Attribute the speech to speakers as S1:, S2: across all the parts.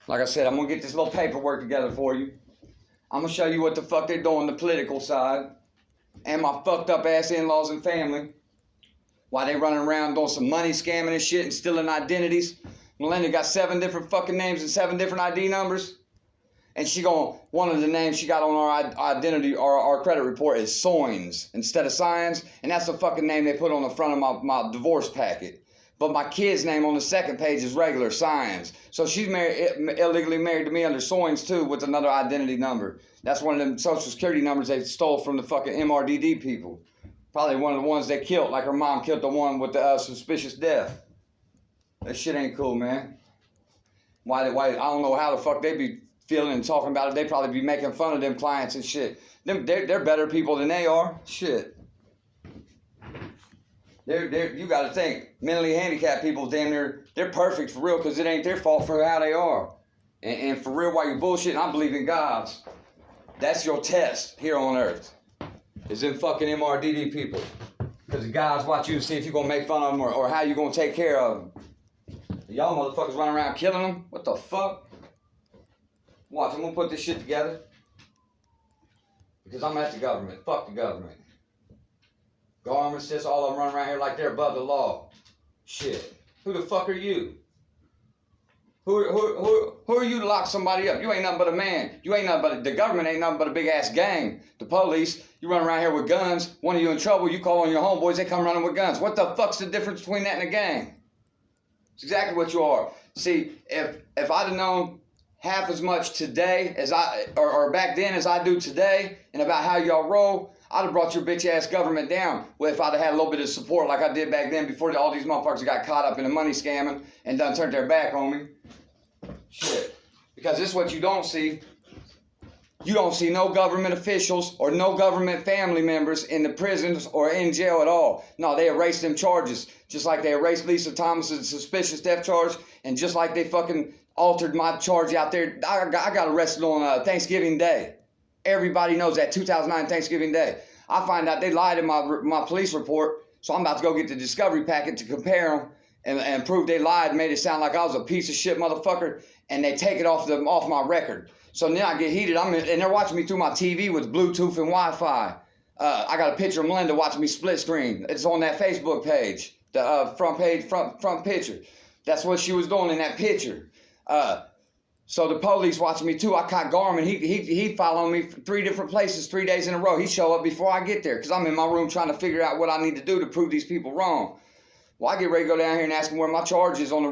S1: Like I said, I'm going to get this little paperwork together for you. I'm going to show you what the fuck they're doing on the political side. And my fucked up ass in-laws and family. Why they running around doing some money scamming and shit and stealing identities. Melinda got 7 different fucking names and 7 different ID numbers. And one of the names she got on our identity or our credit report is Soins instead of Signs. And that's the fucking name they put on the front of my divorce packet. But my kid's name on the second page is regular Signs. So she's illegally married to me under Soins too with another identity number. That's one of them social security numbers they stole from the fucking MRDD people. Probably one of the ones they killed, like her mom killed the one with the suspicious death. That shit ain't cool, man. Why? I don't know how the fuck they be feeling and talking about it. They probably be making fun of them clients and shit. They're better people than they are. Shit. You got to think, mentally handicapped people, damn near, they're perfect for real because it ain't their fault for how they are. And for real, while you're bullshitting, I believe in God's. That's your test here on earth. Is them fucking MRDD people. Because God's watching you to see if you're going to make fun of them or how you're going to take care of them. Y'all motherfuckers running around killing them? What the fuck? Watch, I'm going to put this shit together. Because I'm at the government. Fuck the government. Government says all of them run around here like they're above the law. Shit. Who the fuck are you? Who are you to lock somebody up? You ain't nothing but a man. You ain't nothing but the government ain't nothing but a big ass gang. The police, you run around here with guns. One of you in trouble, you call on your homeboys, they come running with guns. What the fuck's the difference between that and a gang? It's exactly what you are. See, if I'd have known half as much today as or back then as I do today, and about how y'all roll, I'd have brought your bitch ass government down. Well, if I'd have had a little bit of support like I did back then before all these motherfuckers got caught up in the money scamming and done turned their back on me. Shit. Because this is what you don't see. You don't see no government officials or no government family members in the prisons or in jail at all. No, they erased them charges. Just like they erased Lisa Thomas's suspicious death charge, and just like they fucking altered my charge out there. I got arrested on Thanksgiving Day. Everybody knows that, 2009 Thanksgiving Day. I find out they lied in my police report, so I'm about to go get the discovery packet to compare them and prove they lied and made it sound like I was a piece of shit motherfucker, and they take it off my record. So then I get heated, and they're watching me through my TV with Bluetooth and Wi-Fi. I got a picture of Melinda watching me split screen. It's on that Facebook page, the front picture. That's what she was doing in that picture. So the police watching me too. I caught Garmin. He following me 3 different places 3 days in a row. He show up before I get there because I'm in my room trying to figure out what I need to do to prove these people wrong. Well, I get ready to go down here and ask them where my charge is on my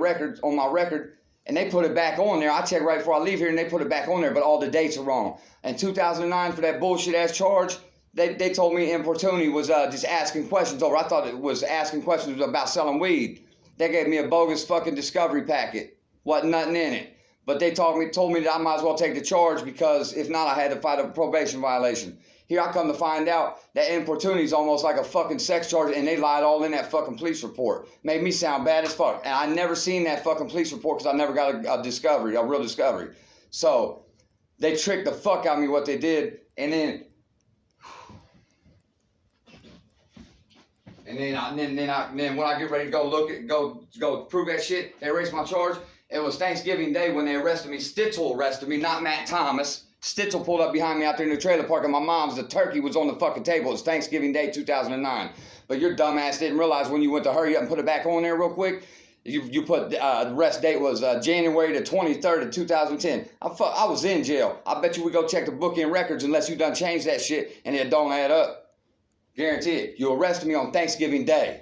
S1: record, and they put it back on there. I check right before I leave here, and they put it back on there, but all the dates are wrong. In 2009, for that bullshit ass charge, they told me importunity was just asking questions over. I thought it was asking questions about selling weed. They gave me a bogus fucking discovery packet. Wasn't nothing in it. But they told me that I might as well take the charge because if not, I had to fight a probation violation. Here I come to find out that importunity is almost like a fucking sex charge, and they lied all in that fucking police report. Made me sound bad as fuck. And I never seen that fucking police report because I never got a real discovery. So they tricked the fuck out of me what they did, and then when I get ready to go prove that shit, they erased my charge. It was Thanksgiving Day when they arrested me. Stitzel arrested me, not Matt Thomas. Stitzel pulled up behind me out there in the trailer park at my mom's. The turkey was on the fucking table. It was Thanksgiving Day 2009. But your dumbass didn't realize when you went to hurry up and put it back on there real quick, you put the arrest date was January the 23rd of 2010. I was in jail. I bet you we go check the book-in records unless you done changed that shit and it don't add up. Guarantee it. You arrested me on Thanksgiving Day.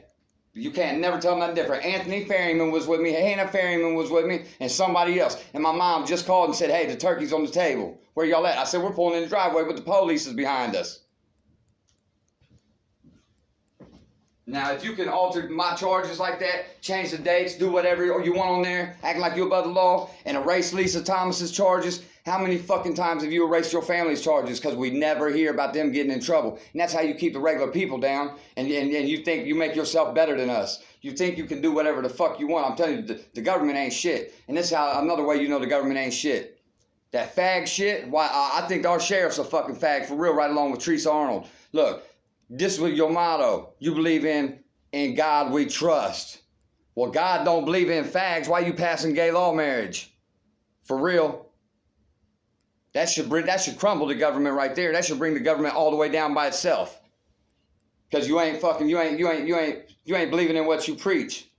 S1: You can't never tell them nothing different. Anthony Ferryman was with me, Hannah Ferryman was with me, and somebody else. And my mom just called and said, hey, the turkey's on the table. Where y'all at? I said, we're pulling in the driveway, but the police is behind us. Now, if you can alter my charges like that, change the dates, do whatever you want on there, acting like you're above the law, and erase Lisa Thomas's charges, how many fucking times have you erased your family's charges? Because we never hear about them getting in trouble. And that's how you keep the regular people down, and you think you make yourself better than us. You think you can do whatever the fuck you want. I'm telling you, the government ain't shit. And this is how another way you know the government ain't shit. That fag shit, why I think our sheriff's a fucking fag for real, right along with Teresa Arnold. Look, this was your motto. You believe in God we trust. Well, God don't believe in fags. Why you passing gay law marriage? For real. That should crumble the government right there. That should bring the government all the way down by itself. Because you ain't believing in what you preach.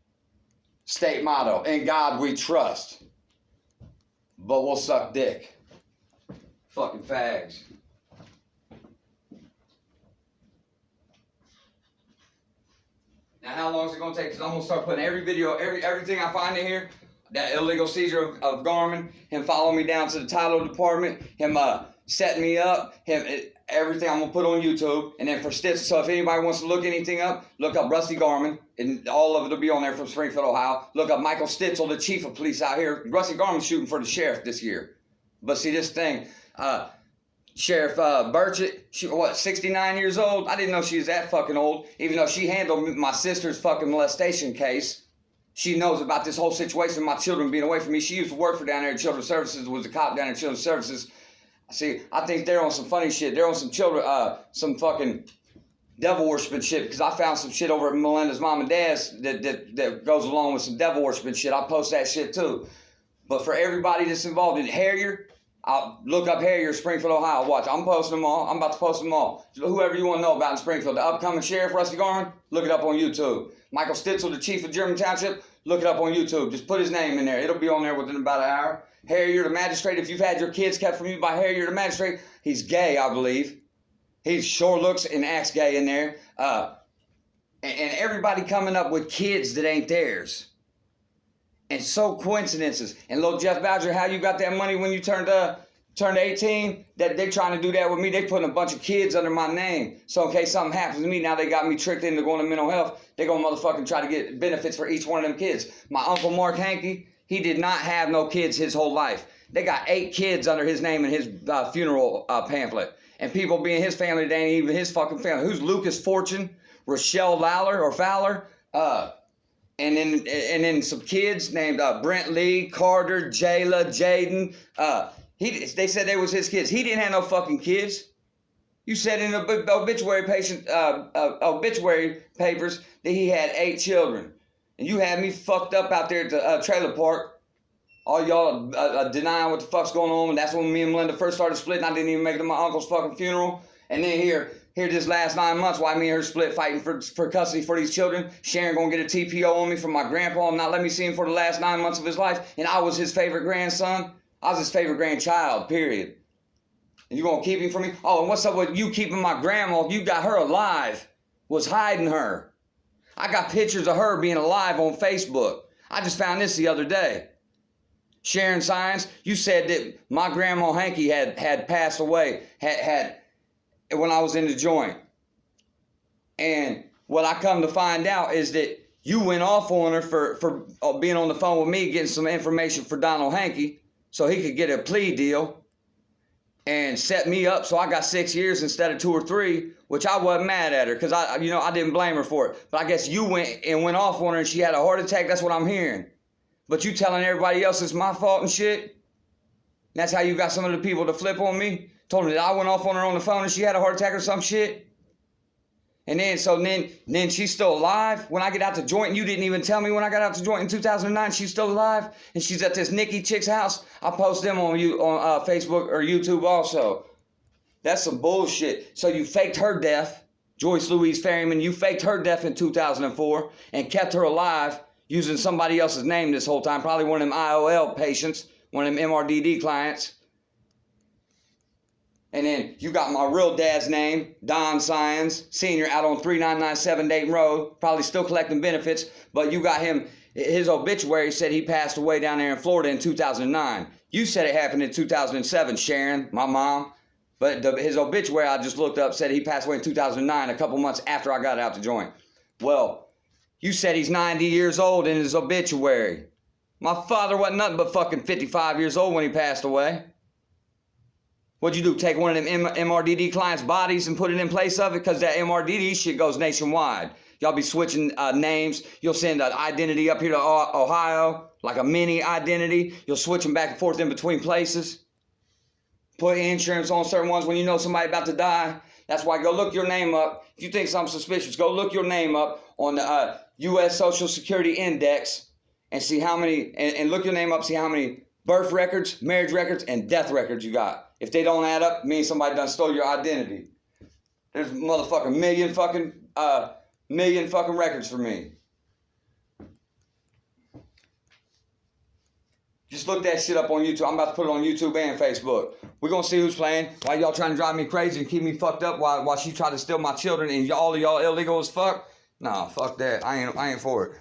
S1: State motto, in God we trust. But we'll suck dick. Fucking fags. Now how long is it going to take? Because I'm going to start putting every video, everything I find in here, that illegal seizure of Garmin, him following me down to the title department, him setting me up, everything I'm going to put on YouTube. And then for Stitch, so if anybody wants to look anything up, look up Rusty Garmin, and all of it will be on there from Springfield, Ohio. Look up Michael Stitzel, the chief of police out here. Rusty Garmin's shooting for the sheriff this year. But see, this thing, Sheriff Burchett, she, 69 years old? I didn't know she was that fucking old, even though she handled my sister's fucking molestation case. She knows about this whole situation of my children being away from me. She used to work for down there at Children's Services, was a cop down at Children's Services. See, I think they're on some funny shit. They're on some some fucking devil worshiping shit, because I found some shit over at Melinda's mom and dad's that goes along with some devil worshiping shit. I'll post that shit too. But for everybody that's involved in Harrier, I'll look up Harrier, Springfield, Ohio. Watch, I'm posting them all. I'm about to post them all. Whoever you want to know about in Springfield. The upcoming sheriff, Rusty Garmin, look it up on YouTube. Michael Stitzel, the chief of German Township, look it up on YouTube. Just put his name in there. It'll be on there within about an hour. Harrier, the magistrate, if you've had your kids kept from you by Harrier, the magistrate, he's gay, I believe. He sure looks and acts gay in there. And everybody coming up with kids that ain't theirs. And so coincidences. And little Jeff Badger, how you got that money when you turned 18? That they trying to do that with me. They putting a bunch of kids under my name. So in case something happens to me, now they got me tricked into going to mental health. They gonna motherfucking try to get benefits for each one of them kids. My uncle Mark Hankey, he did not have no kids his whole life. They got 8 kids under his name in his funeral pamphlet. And people being his family, they ain't even his fucking family. Who's Lucas Fortune? Rochelle Fowler? And then some kids named Brent Lee, Carter, Jayla, Jaden. They said they was his kids. He didn't have no fucking kids. You said in the obituary papers that he had 8 children. And you had me fucked up out there at the trailer park. All y'all denying what the fuck's going on. And that's when me and Melinda first started splitting. I didn't even make it to my uncle's fucking funeral. And then here this last 9 months, why me and her split fighting for custody for these children. Sharon gonna get a TPO on me from my grandpa and not let me see him for the last 9 months of his life. And I was his favorite grandson. I was his favorite grandchild, period. And you gonna keep him from me? Oh, and what's up with you keeping my grandma? You got her alive. Was hiding her. I got pictures of her being alive on Facebook. I just found this the other day. Sharon Science, you said that my grandma Hanky had passed away, had when I was in the joint. And what I come to find out is that you went off on her for being on the phone with me, getting some information for Donald Hankey so he could get a plea deal and set me up so I got 6 years instead of 2 or 3, which I wasn't mad at her because I didn't blame her for it. But I guess you went off on her and she had a heart attack. That's what I'm hearing. But you telling everybody else it's my fault and shit? That's how you got some of the people to flip on me? Told me that I went off on her on the phone and she had a heart attack or some shit? And then she's still alive? When I get out the joint, and you didn't even tell me when I got out the joint in 2009 she's still alive? And she's at this Nikki chick's house? I post them on Facebook or YouTube also. That's some bullshit. So you faked her death, Joyce Louise Ferryman, you faked her death in 2004 and kept her alive using somebody else's name this whole time, probably one of them IOL patients, one of them MRDD clients. And then you got my real dad's name, Don Science, Sr., out on 3997 Dayton Road, probably still collecting benefits, but you got him, his obituary said he passed away down there in Florida in 2009. You said it happened in 2007, Sharon, my mom. But his obituary I just looked up said he passed away in 2009, a couple months after I got out the joint. Well, you said he's 90 years old in his obituary. My father wasn't nothing but fucking 55 years old when he passed away. What'd you do, take one of them MRDD clients' bodies and put it in place of it? Because that MRDD shit goes nationwide. Y'all be switching names. You'll send an identity up here to Ohio, like a mini identity. You'll switch them back and forth in between places. Put insurance on certain ones when you know somebody about to die. That's why go look your name up. If you think something suspicious, go look your name up on the U.S. Social Security Index and see how many, and look your name up, see how many birth records, marriage records, and death records you got. If they don't add up, means somebody done stole your identity. There's motherfucking million fucking records for me. Just look that shit up on YouTube. I'm about to put it on YouTube and Facebook. We're going to see who's playing. Why y'all trying to drive me crazy and keep me fucked up while she tried to steal my children and all of y'all illegal as fuck? Nah, fuck that. I ain't for it.